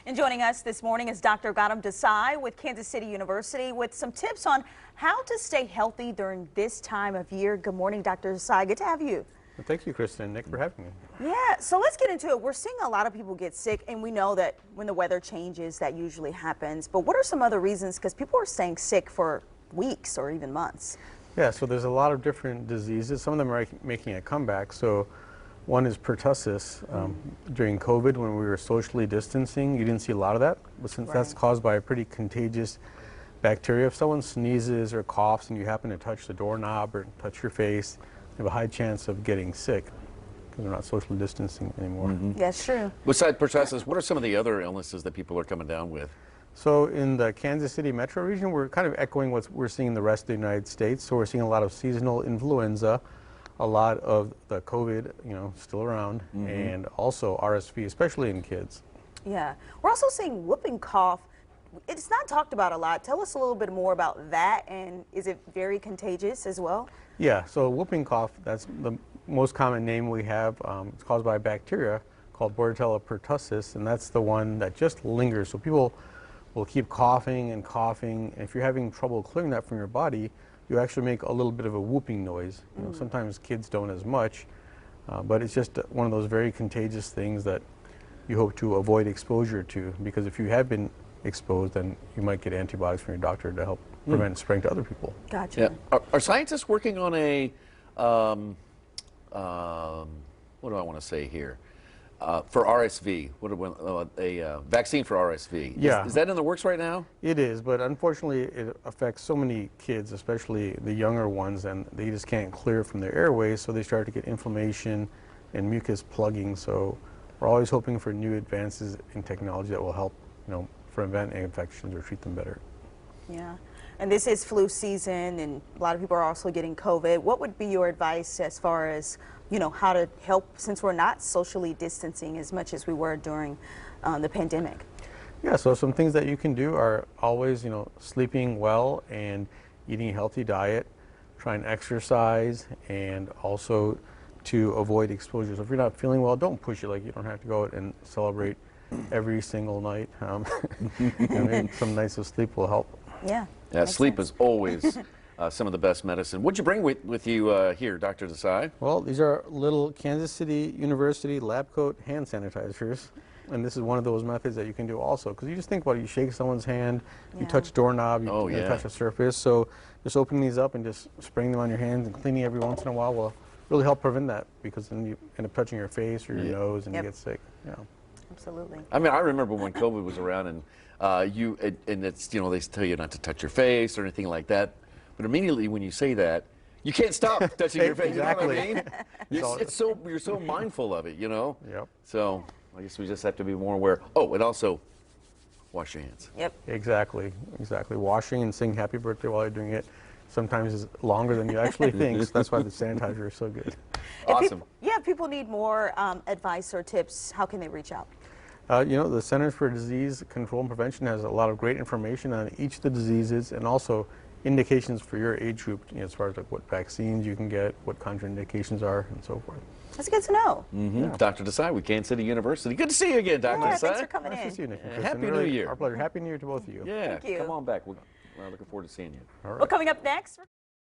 And joining us this morning is Dr. Gautam Desai with Kansas City University with some tips on how to stay healthy during this time of year. Good morning, Dr. Desai. Good to have you. Well, thank you, Kristen and Nick, for having me. Yeah, so let's get into it. We're seeing a lot of people get sick, and we know that when the weather changes, that usually happens. But what are some other reasons? Because people are staying sick for weeks or even months. Yeah, so there's a lot of different diseases. Some of them are making a comeback. So one is pertussis. During COVID, when we were socially distancing, you didn't see a lot of that. But since that's caused by a pretty contagious bacteria, if someone sneezes or coughs and you happen to touch the doorknob or touch your face, you have a high chance of getting sick because we're not socially distancing anymore. Yeah, it's true. Besides pertussis, what are some of the other illnesses that people are coming down with? So in the Kansas City metro region, we're kind of echoing what we're seeing in the rest of the United States. So we're seeing a lot of seasonal influenza, a lot of the COVID, still around, and also RSV, especially in kids. Yeah. We're also seeing whooping cough. It's not talked about a lot. Tell us a little bit more about that, and is it very contagious as well? Yeah, so whooping cough, that's the most common name we have. It's caused by a bacteria called Bordetella pertussis, and that's the one that just lingers. So people will keep coughing and coughing, and if you're having trouble clearing that from your body, you actually make a little bit of a whooping noise. Sometimes kids don't as much, but it's just one of those very contagious things that you hope to avoid exposure to, because if you have been exposed, then you might get antibiotics from your doctor to help prevent spreading to other people. Gotcha. Yeah. Are scientists working on a, what do I want to say here? For RSV, a vaccine for RSV. Yeah. Is that in the works right now? It is, but unfortunately it affects so many kids, especially the younger ones, and they just can't clear from their airways, so they start to get inflammation and mucus plugging. So we're always hoping for new advances in technology that will help, prevent infections or treat them better. Yeah, and this is flu season, and a lot of people are also getting COVID. What would be your advice as far as, how to help, since we're not socially distancing as much as we were during the pandemic? Yeah, so some things that you can do are always, sleeping well and eating a healthy diet, try and exercise, and also to avoid exposure. So if you're not feeling well, don't push it. Like, you don't have to go out and celebrate every single night. Maybe some nights of sleep will help. Yeah. Yeah, sleep is always some of the best medicine. What'd you bring with you here, Dr. Desai? Well, these are little Kansas City University lab coat hand sanitizers. And this is one of those methods that you can do also. Because you just think about it, you shake someone's hand, you touch doorknob, you touch a surface. So just opening these up and just spraying them on your hands and cleaning every once in a while will really help prevent that, because then you end up touching your face or your nose and you get sick. Yeah. Absolutely. I mean, I remember when COVID was around, and it's, they tell you not to touch your face or anything like that. But immediately when you say that, you can't stop touching your face. Exactly. You know what I mean? You're so mindful of it, Yep. So I guess we just have to be more aware. Oh, and also wash your hands. Yep. Exactly. Washing and saying happy birthday while you're doing it sometimes is longer than you actually think. So that's why the sanitizer is so good. Awesome. If people need more advice or tips, how can they reach out? The Centers for Disease Control and Prevention has a lot of great information on each of the diseases, and also indications for your age group, as far as like what vaccines you can get, what contraindications are, and so forth. That's good to know. Yeah. Dr. Desai with Kansas City University. Good to see you again, Dr. Desai. Thanks for coming in. Nice to see you, Nick. Happy New Year. Our pleasure. Happy New Year to both of you. Yeah, Thank you. come on back. We're looking forward to seeing you. All right. Well, coming up next.